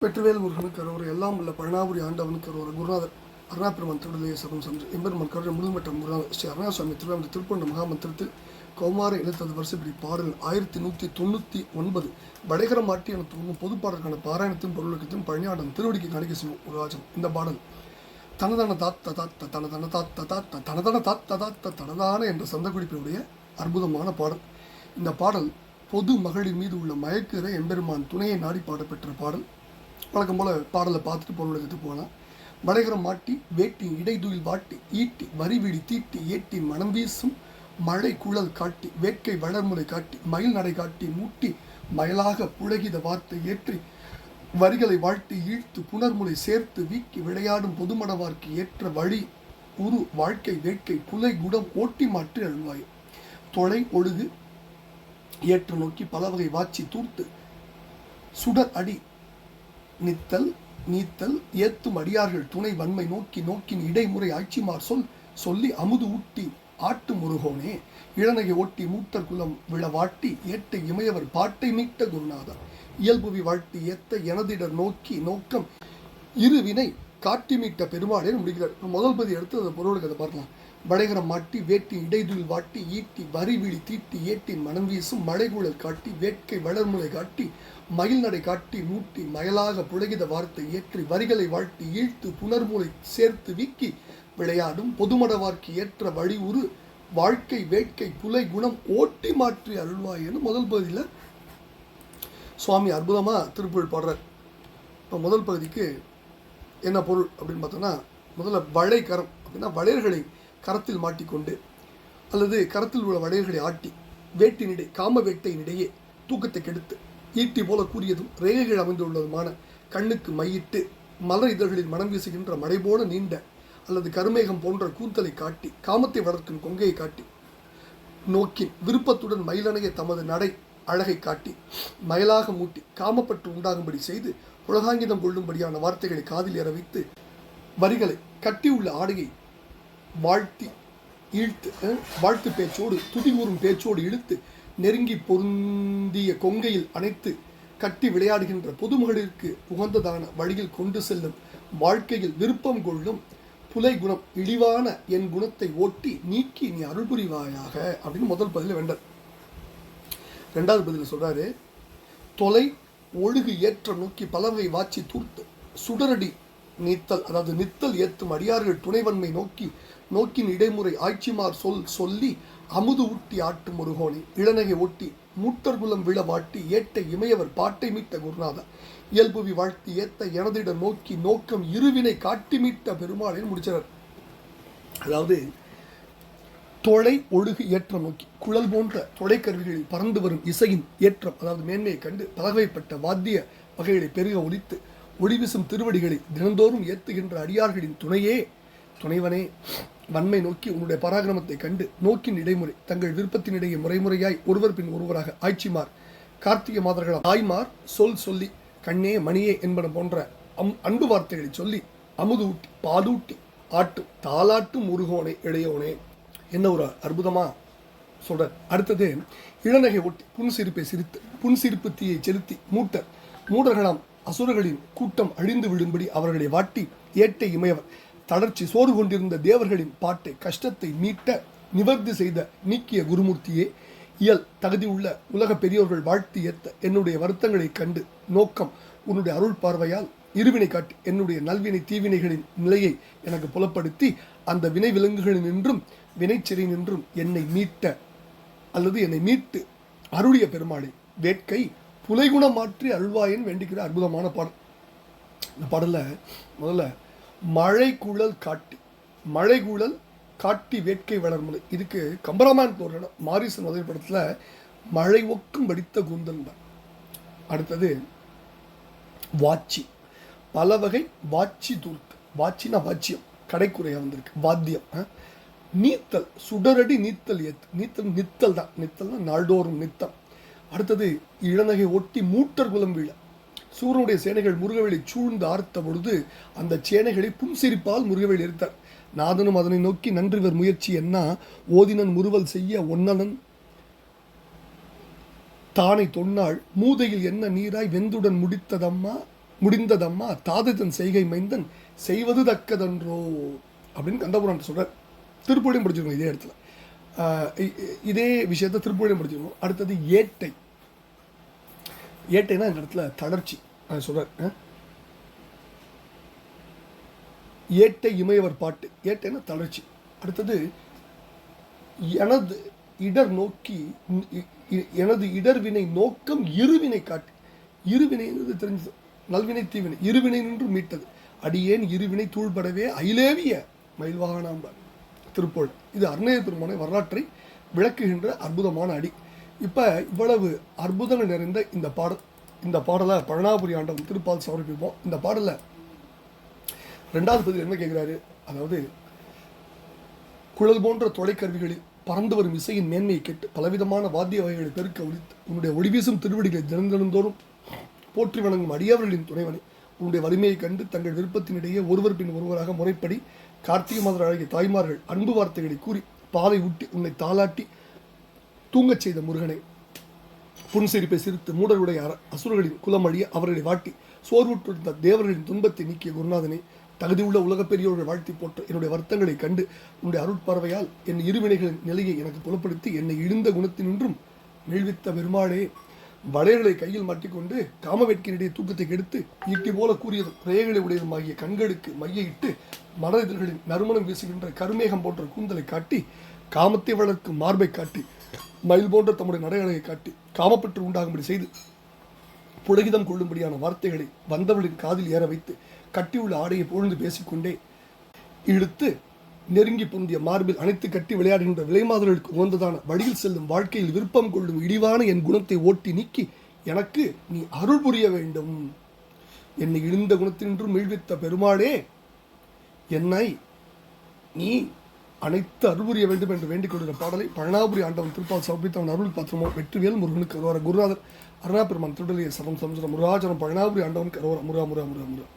வெற்றிவேல் முருகனுக்கு அரோர் எல்லாம் உள்ள பழனாபுரி ஆண்டவனுக்கு அரோர் குருநாதர் அருணாபெருமான் திருடலையை சபம் சென்று எம்பெருமான் கருணை முழுமட்டம் குருநாதர் ஸ்ரீ அருணாசுவாமி திருவாரூர் திருப்பண்ட மகாமந்திரத்தில் கௌமார இனத்தது வருஷப்படி பாடல் 1199 வடைகர மாட்டி என தூங்கும் பொதுப்பாடலுக்கான பாராயணத்தின் பொருளுக்கத்தின் பழனியாண்டம் திருவடிக்கு காணிக்க செய்யும் ஒரு ராஜம். இந்த பாடல் தனதன தாத்த தாத்த தனதன தாத்த தாத்த தனதன தாத்த தாத்த தனதான என்ற சந்தக்குறிப்பினுடைய அற்புதமான பாடல். இந்த பாடல் பொது மகளிர் மீது உள்ள மயக்கிற எம்பெருமான் துணையை நாடி பாடப்பெற்ற பாடல். வழக்கம் போல் பாடலை பார்த்துட்டு பொருளுக்கு போகலாம். வடைகரம் மாட்டி வேட்டி இடைதுயில் வாட்டி ஈட்டி வரிவிடி தீட்டி ஏட்டி மனம் வீசும் மழை குழல் காட்டி வேட்கை வளர்முறை காட்டி மயில் நடை காட்டி மூட்டி மயலாக புழகித வார்த்தை ஏற்றி வரிகளை வாழ்த்தி ஈழ்த்து புனர்முறை சேர்த்து வீக்கி விளையாடும் பொதுமடவார்க்கு ஏற்ற வழி உரு வாழ்க்கை வேட்கை புலை குடம் ஓட்டி மாற்றி அழுவாய் தொலை ஒழுகு ஏற்ற நோக்கி பலவகை வாச்சி தூர்த்து சுடர் அடி நித்தல் நீத்தல் ஏத்தும் அடியார்கள் துணை வன்மை நோக்கி நோக்கின் இடைமுறை ஆட்சிமார் சொல்லி அமுது ஊட்டி ஆட்டு முருகோனே இளநகை ஒட்டி மூட்டர் குலம் விழவாட்டி ஏட்டை இமையவர் பாட்டை மீட்ட குருநாதர் இயல்புவி வாழ்த்தி ஏத்த எனதிடர் நோக்கி நோக்கம் இருவினை காட்டி மீட்ட பெருமாளே முடிகிறார். முதல் பதி எடுத்து அந்த பொருளுக்கு அதை பார்க்கலாம். வடைகரம் மாட்டி வேட்டி இடைதுயில் வாட்டி ஈட்டி வரிவிழி தீட்டி ஏட்டின் மனம் வீசும் மழைகுழல் காட்டி வேட்கை வளர்முறை காட்டி மயில் நடை காட்டி மூட்டி மயலாக புழகித வார்த்தை ஏற்றி வரிகளை வாழ்த்தி ஈழ்த்து புனர்முறை சேர்த்து வீக்கி விளையாடும் பொதுமடவார்க்கு ஏற்ற வழி உரு வாழ்க்கை வேட்கை புலை குணம் ஓட்டி மாற்றி அருள்வாயன்னு முதல் பகுதியில் சுவாமி அற்புதமாக திருப்புகழ் பாடுறார். இப்போ முதல் பகுதிக்கு என்ன பொருள் அப்படின்னு பார்த்தோன்னா, முதல்ல வளை கரம் அப்படின்னா வளையர்களை கரத்தில் மாட்டிக்கொண்டு அல்லது கரத்தில் உள்ள வளையர்களை ஆட்டி வேட்டினிடை காம வேட்டையினிடையே தூக்கத்தை கெடுத்து ஈட்டி போல கூறியதும் ரேகைகள் அமைந்துள்ளதுமான கண்ணுக்கு மையிட்டு மலர் இதழ்களில் மனம் வீசுகின்ற மடை போல நீண்ட அல்லது கருமேகம் போன்ற கூந்தலை காட்டி காமத்தை வளர்க்கும் கொங்கையை காட்டி நோக்கின் விருப்பத்துடன் மயிலணைய தமது நடை அழகை காட்டி மயலாக மூட்டி காமப்பட்டு உண்டாகும்படி செய்து உலகாங்கிதம் கொள்ளும்படியான வார்த்தைகளை காதில் ஏற வைத்து வரிகளை கட்டியுள்ள ஆடையை வாழ்த்தி ஈழ்த்து வாழ்த்து பேச்சோடு துதிகூறும் பேச்சோடு இழுத்து நெருங்கி பொருந்திய கொங்கையில் அணைத்து கட்டி விளையாடுகின்ற பொதுமகளிருக்கு உகந்ததான வழியில் கொண்டு செல்லும் வாழ்க்கையில் விருப்பம் கொள்ளும் புலை குணம் இழிவான என் குணத்தை ஓட்டி நீக்கி நீ அருள் புரிவாயாக அப்படின்னு முதல் பதில வேண்டார். ரெண்டாவது பதில் சொல்றாரு, தொலை ஒழுகு ஏற்ற நோக்கி பலவகை வாச்சி தூர்த்து சுடரடி நீத்தல் அதாவது நித்தல் ஏத்தும் அடியார்கள் துணைவன்மை நோக்கின் இடைமுறை ஆட்சிமார் சொல்லி அமுது ஊட்டி ஆட்டு முருகோனை இளநகை ஒட்டி மூட்டர்குலம் விழ வாட்டி ஏட்டை இமையவர் பாட்டை மீட்ட குருநாதர் இயல்புவி வாழ்த்தி ஏத்த எனதிட நோக்கி நோக்கம் இருவினை காட்டி மீட்ட பெருமாளின் முடிச்சார். அதாவது தொலை ஒழுகு ஏற்றம் நோக்கி குழல் போன்ற தொலைக்கருவிகளில் பறந்து வரும் இசையின் ஏற்றம் அதாவது மேன்மையை கண்டு பலகைப்பட்ட வாத்திய வகைகளை பெருக ஒலித்து ஒளிவீசும் திருவடிகளை தினந்தோறும் ஏத்துகின்ற அடியார்களின் துணைவனே வன்மை நோக்கி உன்னுடைய பராக்கிரமத்தை கண்டு நோக்கின் இடைமுறை தங்கள் விருப்பத்தினிடையே முறைமுறையாய் ஒருவர் பின் ஒருவராக ஆட்சிமார் கார்த்திகை மாதர்களால் தாய்மார் சொல்லி கண்ணே மணியே என்பன போன்ற அன்பு வார்த்தைகளை சொல்லி அமுது ஊட்டி பாலூட்டி ஆட்டு தாலாட்டும் முருகோனே இளையோனே என்ன ஒரு அற்புதமா சொல்ற. அடுத்தது இளநகை ஒட்டி புன்சிரிப்பை சிரித்து புன்சிரிப்பு தீயை செலுத்தி மூடர்களாம் அசுரர்களின் கூட்டம் அழிந்து விடும்படி அவர்களை வாட்டி ஏட்டை இமையவர் தளர்ச்சி சோறு கொண்டிருந்த தேவர்களின் பாட்டை கஷ்டத்தை மீட்ட நிவர்த்தி செய்த நீக்கிய குருமூர்த்தியே இயல் தகுதியுள்ள உலக பெரியோர்கள் வாழ்த்தி ஏத்த என்னுடைய வருத்தங்களை கண்டு நோக்கம் உன்னுடைய அருள் பார்வையால் இருவினை காட்டி என்னுடைய நல்வினை தீவினைகளின் நிலையை எனக்கு புலப்படுத்தி அந்த வினை விலங்குகளில் நின்றும் வினைச்சிறை நின்றும் என்னை மீட்டு அருளிய பெருமாளை வேட்கை புலைகுணம் மாற்றி அருள்வாயன் வேண்டிக்கிற அற்புதமான பாடல். இந்த பாடலில் முதல்ல மழைக்குழல் காட்டி வேட்கை வளர்முறை இதுக்கு கம்பராமாயண் போடுற மாரிசன் முதல் படத்தில் மழை ஒக்கும் படித்த கூந்தல். அடுத்தது வாச்சி பல வகை வாச்சி தூர்த்து வாச்சினா வாச்சியம் கடைக்குறையாக வந்திருக்கு வாத்தியம். நீத்தல் சுடரடி நீத்தல் நித்தல் தான் நித்தல்னா நாள்தோறும் நித்தம். அடுத்தது இளநகை ஒட்டி மூட்டர் குலம் வீழ சூரனுடைய சேனைகள் முருகவேலை சூழ்ந்து ஆர்த்த பொழுது அந்த சேனைகளை புன்சிரிப்பால் முருகவேல் எடுத்தார். நாதனும் அதனை நோக்கி நன்றிவர் முயற்சி என்ன ஓதினன் முறுவல் செய்ய ஒன்னனன் தானை தொன்னாள் மூதையில் என்ன நீராய் வெந்துடன் முடித்ததம்மா முடிந்ததம்மா தாதத்தன் செய்கை மைந்தன் செய்வது தக்கதன்றோ அப்படின்னு கந்தபுரான் சொல்கிறார். திருப்புகழையும் படிச்சிருக்கோம் இதே இடத்துல. இதே விஷயத்தை திருப்புகழையும் படிச்சிருக்கோம். அடுத்தது ஏட்டை. ஏட்டைனா இந்த இடத்துல தளர்ச்சி சொல்கிறார். ஏட்டை இமையவர் பாட்டு. ஏட்டைனா தளர்ச்சி. அடுத்தது எனது இடர் நோக்கி எனது இடர்வினை நோக்கம் இருவினை காட்டி. இருவினை தெரிஞ்சது, நல்வினை தீவினை. இருவினை நின்று மீட்டது அடியேன் இருவினை தூள்படவே அயிலேவிய மயில்வாகனாம்பார் திருப்போல். இது அருணகிரி பெருமானை வரலாற்றை விளக்குகின்ற அற்புதமான அடி. இப்போ இவ்வளவு அற்புதங்கள் நிறைந்த இந்த பாடலை பழனாபுரி ஆண்டவன் திருப்பால் சமர்ப்பிப்போம். இந்த பாடலை 2வது பதில் என்ன கேட்குறாரு, அதாவது குழல் போன்ற தொலைக்கருவிகளில் பறந்து வரும் இசையின் மேன்மையை கேட்டு பலவிதமான வாத்திய வகைகளை பெருக்க ஒழித்து உன்னுடைய ஒளிவீசும் திருவடிகளை தினந்தோறும் போற்றி வணங்கும் அடியவர்களின் துணைவனை உன்னுடைய வலிமையை கண்டு தங்கள் விருப்பத்தினிடையே ஒருவர் பின் ஒருவராக முறைப்படி கார்த்திகை மாதர் அழகிய தாய்மார்கள் அன்பு வார்த்தைகளை கூறி பாலை ஊட்டி உன்னை தாளாட்டி தூங்கச் செய்த முருகனை, புன்சிரிப்பை சிரித்து மூடருடைய அசுரர்களின் குலம் அழிய அவர்களை வாட்டி சோர்வுற்றிருந்த தேவர்களின் துன்பத்தை நீக்கிய குருநாதனை, தகுதியுள்ள உலகப் பெரியோர்கள் வாழ்த்தி போற்ற என்னுடைய வருத்தங்களை கண்டு உன்னுடைய அருட்பறவையால் என் இருவினைகளின் நிலையை எனக்கு புலப்படுத்தி என்னை இழிந்த குணத்தினின்றும் மீழ்வித்த பெருமாளே, வளையர்களை கையில் மாட்டிக்கொண்டு காமவேட்கையினுடைய தூக்கத்தை கெடுத்து ஈட்டி போல கூறியதும் பிரேகளை உடையதுமாகிய கண்களுக்கு மையிட்டு மனதில்களின் நறுமணம் வீசுகின்ற கருமேகம் போன்ற கூந்தலை காட்டி காமத்தை வளர்க்கும் மார்பை காட்டி மயில் போன்ற தம்முடைய நடையழகை காட்டி காமப்பற்று உண்டாகும்படி செய்து புலகிதம் கொள்ளும்படியான வார்த்தைகளை வந்தவர்களின் காதில் ஏற வைத்து கட்டியுள்ள ஆடையை பொழுது பேசிக்கொண்டே இழுத்து நெருங்கி பொந்திய மார்பில் அணைத்து கட்டி விளையாடுகின்ற விலைமாதர்களுக்கு உகந்ததான வழியில் செல்லும் வாழ்க்கையில் விருப்பம் கொள்ளும் இழிவான என் குணத்தை ஓட்டி நீக்கி எனக்கு நீ அருள் புரிய வேண்டும். என்னை இழிந்த குணத்தினின்றும் மீழ்வித்த பெருமாளே, என்னை நீ அனைத்து அருள் புரிய வேண்டும் என்று வேண்டிக் கொள்கிற பாடலை பழனாபுரி ஆண்டவன் திருப்பால் சமர்ப்பித்தவன் அருள் பாத்திரமோ வெற்றிவேல் முருகனுக்கு அரோர குருநாதர் அருணா பெருமான் திருடலிய சரம் சமுதிரம் முருகாச்சரம் பழனாபுரி ஆண்டவனுக்கு அரோர முருகா முருகா முருகா முருகா.